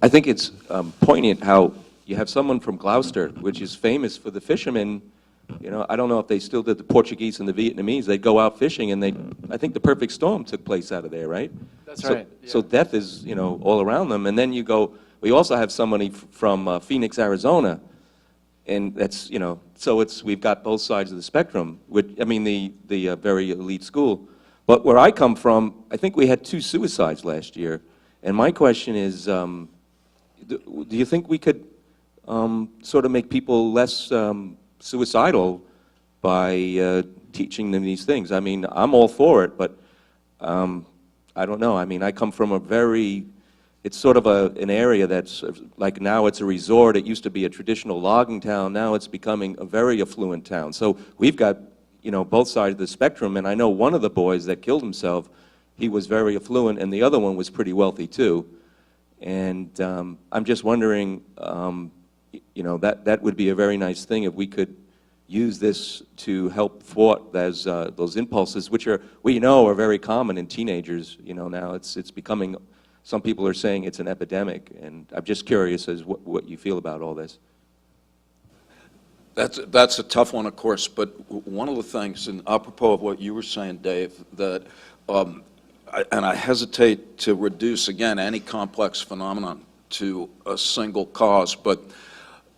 I think it's poignant how you have someone from Gloucester, which is famous for the fishermen. You know, I don't know if they still did the Portuguese and the Vietnamese. They'd go out fishing, and I think the perfect storm took place out of there, right? That's right. Yeah. So death is, you know, all around them. And then you go, we also have somebody from Phoenix, Arizona, and that's, you know, so we've got both sides of the spectrum. I mean, the very elite school. But where I come from, I think we had 2 suicides last year. And my question is, do you think we could sort of make people less suicidal by teaching them these things? I mean, I'm all for it, but I don't know. I mean, I come from it's sort of an area that's like, now it's a resort. It used to be a traditional logging town. Now it's becoming a very affluent town. So we've got, you know, both sides of the spectrum. And I know one of the boys that killed himself, he was very affluent, and the other one was pretty wealthy too. And I'm just wondering, you know, that would be a very nice thing if we could use this to help thwart those impulses, which we know are very common in teenagers. You know, now it's becoming, some people are saying it's an epidemic, and I'm just curious as what you feel about all this. That's a tough one, of course, but one of the things, and apropos of what you were saying, Dave, that and I hesitate to reduce, again, any complex phenomenon to a single cause, but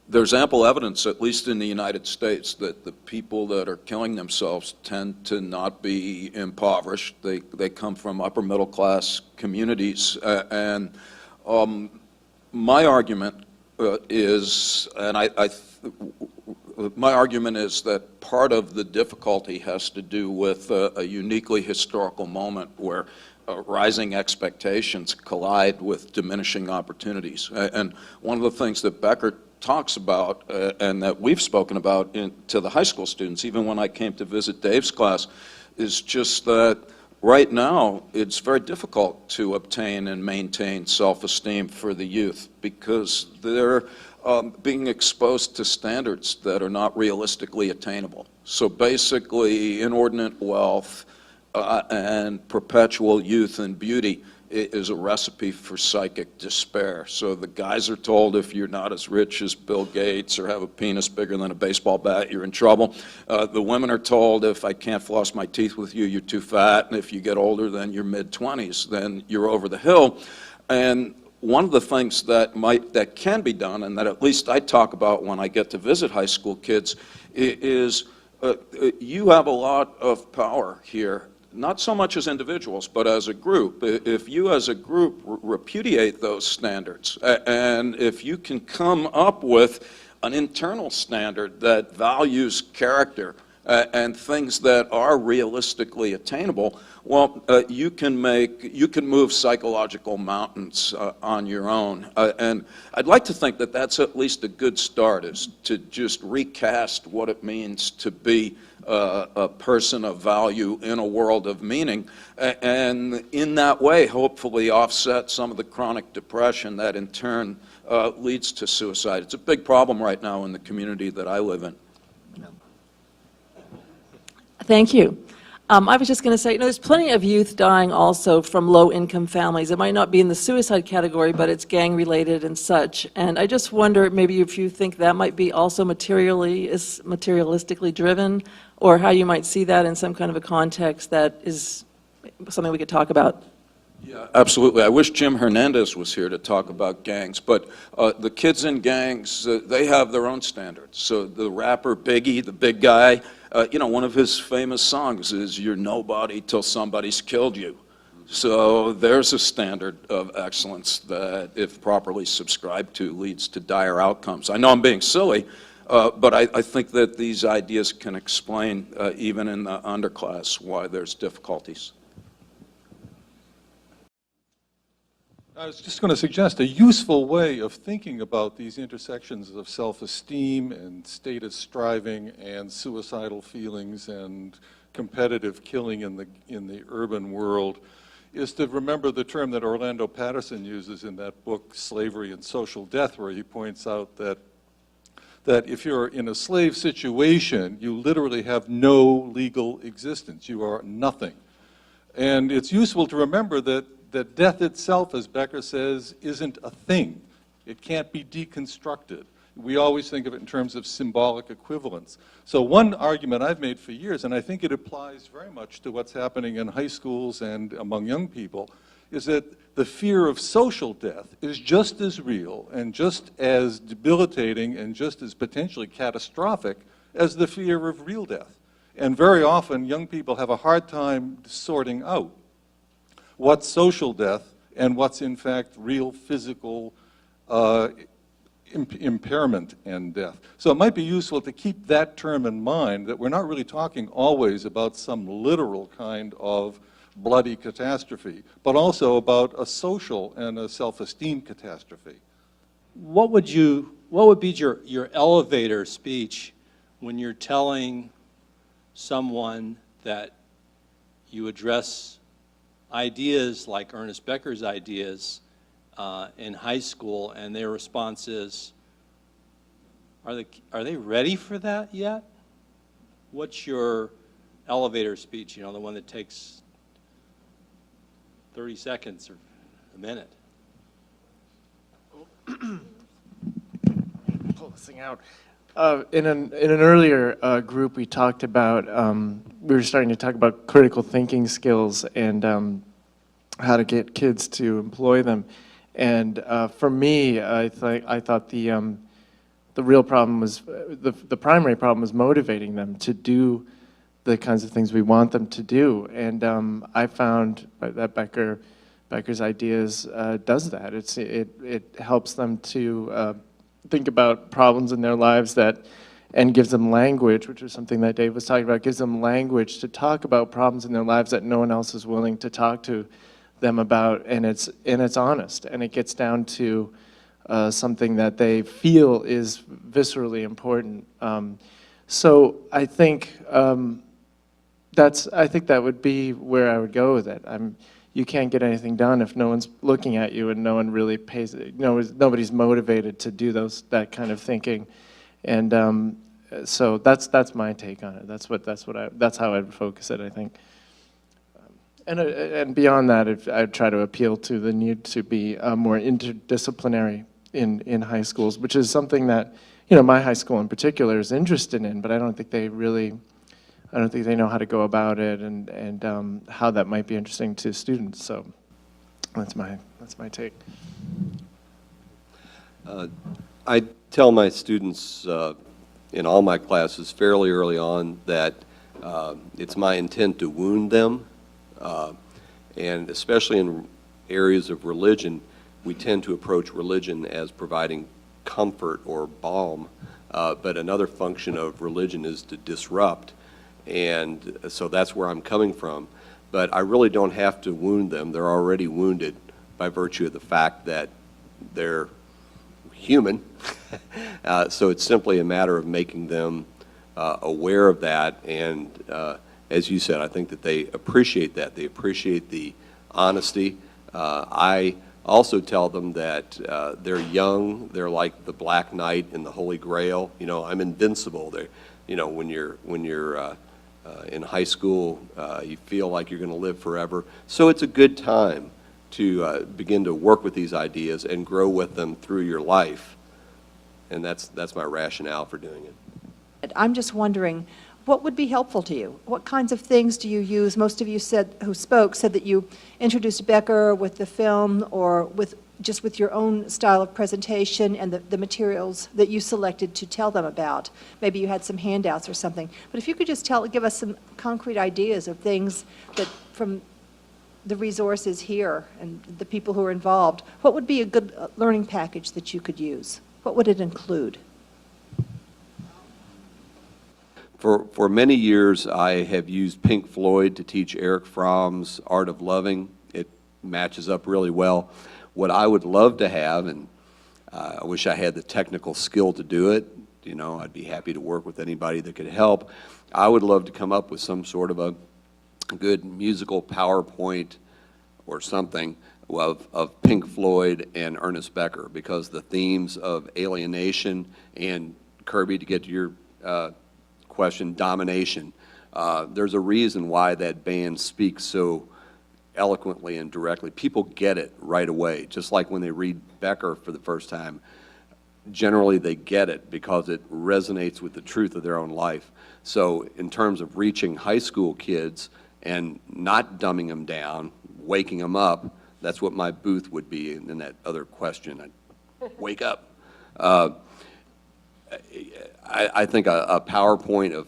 there's ample evidence, at least in the United States, that the people that are killing themselves tend to not be impoverished. They come from upper middle class communities. And my argument is, and my argument is that part of the difficulty has to do with a uniquely historical moment where rising expectations collide with diminishing opportunities. And one of the things that Becker talks about and that we've spoken about to the high school students, even when I came to visit Dave's class, is just that right now it's very difficult to obtain and maintain self-esteem for the youth because they're being exposed to standards that are not realistically attainable. So basically, inordinate wealth and perpetual youth and beauty is a recipe for psychic despair. So the guys are told, if you're not as rich as Bill Gates or have a penis bigger than a baseball bat, you're in trouble. The women are told, if I can't floss my teeth with you, you're too fat. And if you get older than your mid-20s, then you're over the hill. And one of the things that can be done, and that at least I talk about when I get to visit high school kids, is you have a lot of power here. Not so much as individuals, but as a group. If you as a group repudiate those standards, and if you can come up with an internal standard that values character and things that are realistically attainable, well, you can move psychological mountains on your own. And I'd like to think that that's at least a good start, is to just recast what it means to be a person of value in a world of meaning, and in that way hopefully offset some of the chronic depression that in turn leads to suicide. It's a big problem right now in the community that I live in. Thank you. I was just going to say, you know, there's plenty of youth dying also from low-income families. It might not be in the suicide category, but it's gang-related and such. And I just wonder, maybe if you think that might be also materialistically driven, or how you might see that in some kind of a context that is something we could talk about. Yeah, absolutely. I wish Jim Hernandez was here to talk about gangs, but the kids in gangs, they have their own standards. So the rapper Biggie, the big guy, you know, one of his famous songs is "You're nobody till somebody's killed you." So there's a standard of excellence that, if properly subscribed to, leads to dire outcomes. I know I'm being silly, but I think that these ideas can explain, even in the underclass, why there's difficulties. I was just going to suggest a useful way of thinking about these intersections of self-esteem and status striving and suicidal feelings and competitive killing in the urban world is to remember the term that Orlando Patterson uses in that book, Slavery and Social Death, where he points out that if you're in a slave situation, you literally have no legal existence. You are nothing. And it's useful to remember that death itself, as Becker says, isn't a thing. It can't be deconstructed. We always think of it in terms of symbolic equivalence. So one argument I've made for years, and I think it applies very much to what's happening in high schools and among young people, is that the fear of social death is just as real and just as debilitating and just as potentially catastrophic as the fear of real death. And very often, young people have a hard time sorting out what's social death and what's in fact real physical impairment and death. So it might be useful to keep that term in mind, that we're not really talking always about some literal kind of bloody catastrophe, but also about a social and a self-esteem catastrophe. What would be your elevator speech when you're telling someone that you address ideas like Ernest Becker's ideas in high school, and their response is, are they ready for that yet? What's your elevator speech, you know, the one that takes 30 seconds or a minute? Pull this thing out. In an earlier group, we talked about, we were starting to talk about critical thinking skills and how to get kids to employ them. And for me, I thought the real problem was, the primary problem was motivating them to do the kinds of things we want them to do. And I found that Becker's ideas does that. It helps them to think about problems in their lives and gives them language, which was something that Dave was talking about, gives them language to talk about problems in their lives that no one else is willing to talk to them about, and it's honest, and it gets down to something that they feel is viscerally important. So I think that would be where I would go with it. You can't get anything done if no one's looking at you and no one really pays. Nobody's motivated to do that kind of thinking, and so that's my take on it. That's how I'd focus it, I think. And beyond that, I'd try to appeal to the need to be more interdisciplinary in high schools, which is something that, you know, my high school in particular is interested in, but I don't think they know how to go about it and how that might be interesting to students. So that's my take. I tell my students in all my classes fairly early on that it's my intent to wound them. And especially in areas of religion, we tend to approach religion as providing comfort or balm, but another function of religion is to disrupt, and so that's where I'm coming from. But I really don't have to wound them. They're already wounded by virtue of the fact that they're human, so it's simply a matter of making them aware of that, and as you said, I think that they appreciate that. They appreciate the honesty. I also tell them that they're young. They're like the Black Knight in the Holy Grail. You know, I'm invincible. You know, when you're in high school, you feel like you're going to live forever. So it's a good time to begin to work with these ideas and grow with them through your life. And that's my rationale for doing it. I'm just wondering, what would be helpful to you? What kinds of things do you use? Most of you who spoke said that you introduced Becker with the film or with your own style of presentation and the materials that you selected to tell them about. Maybe you had some handouts or something. But if you could just give us some concrete ideas of things that from the resources here and the people who are involved, what would be a good learning package that you could use? What would it include? For many years, I have used Pink Floyd to teach Eric Fromm's Art of Loving. It matches up really well. What I would love to have, and I wish I had the technical skill to do it, you know, I'd be happy to work with anybody that could help. I would love to come up with some sort of a good musical PowerPoint or something of Pink Floyd and Ernest Becker, because the themes of alienation and, Kirby, to get to your question, domination. There's a reason why that band speaks so eloquently and directly. People get it right away, just like when they read Becker for the first time. Generally, they get it because it resonates with the truth of their own life. So in terms of reaching high school kids and not dumbing them down, waking them up, that's what my booth would be. And then that other question, I'd wake up. I think a PowerPoint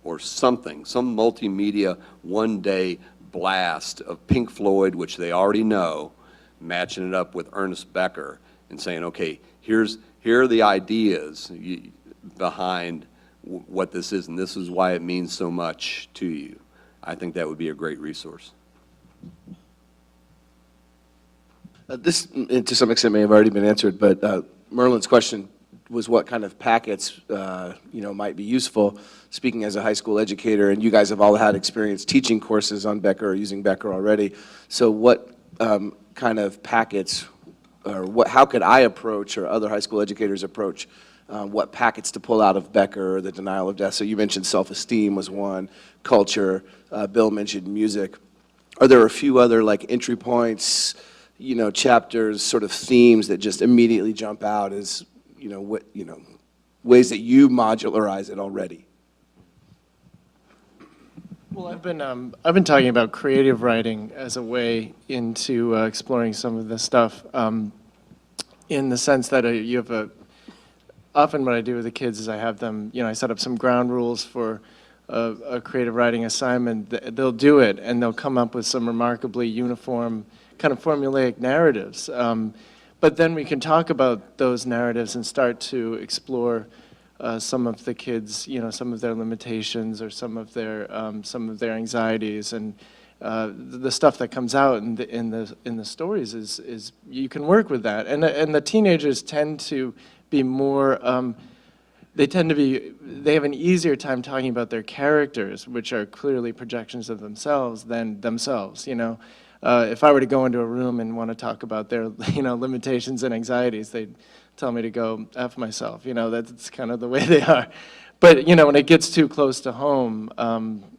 or something, some multimedia one-day blast of Pink Floyd, which they already know, matching it up with Ernest Becker and saying, okay, here are the ideas behind what this is, and this is why it means so much to you. I think that would be a great resource. This, to some extent, may have already been answered, but Merlin's question was what kind of packets, might be useful. Speaking as a high school educator, and you guys have all had experience teaching courses on Becker or using Becker already. So, what kind of packets, or how could I approach, or other high school educators approach, what packets to pull out of Becker or the denial of death? So, you mentioned self-esteem was one, culture. Bill mentioned music. Are there a few other entry points, chapters, sort of themes that just immediately jump out as ways that you modularize it already? Well, I've been talking about creative writing as a way into exploring some of this stuff, in the sense that you have often what I do with the kids is I have them, I set up some ground rules for a creative writing assignment. They'll do it, and they'll come up with some remarkably uniform, kind of formulaic narratives. But then we can talk about those narratives and start to explore some of the kids, some of their limitations or some of their anxieties, and the stuff that comes out in the stories is you can work with that, and the teenagers tend to be more. They have an easier time talking about their characters, which are clearly projections of themselves, than themselves. If I were to go into a room and want to talk about their, limitations and anxieties, they'd tell me to go F myself. That's kind of the way they are. But, when it gets too close to home,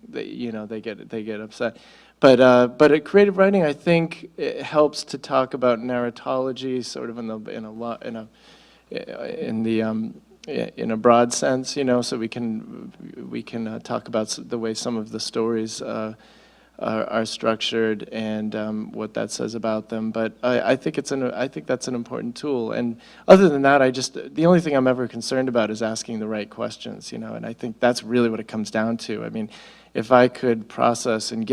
they get upset. But at creative writing, I think it helps to talk about narratology, sort of in a broad sense, so we can talk about the way some of the stories are structured and what that says about them. But I think that's an important tool. And other than that, the only thing I'm ever concerned about is asking the right questions, and I think that's really what it comes down to. I mean, if I could process and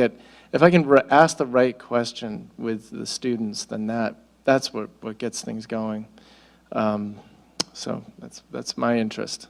if I can ask the right question with the students, then that's what gets things going. So that's my interest.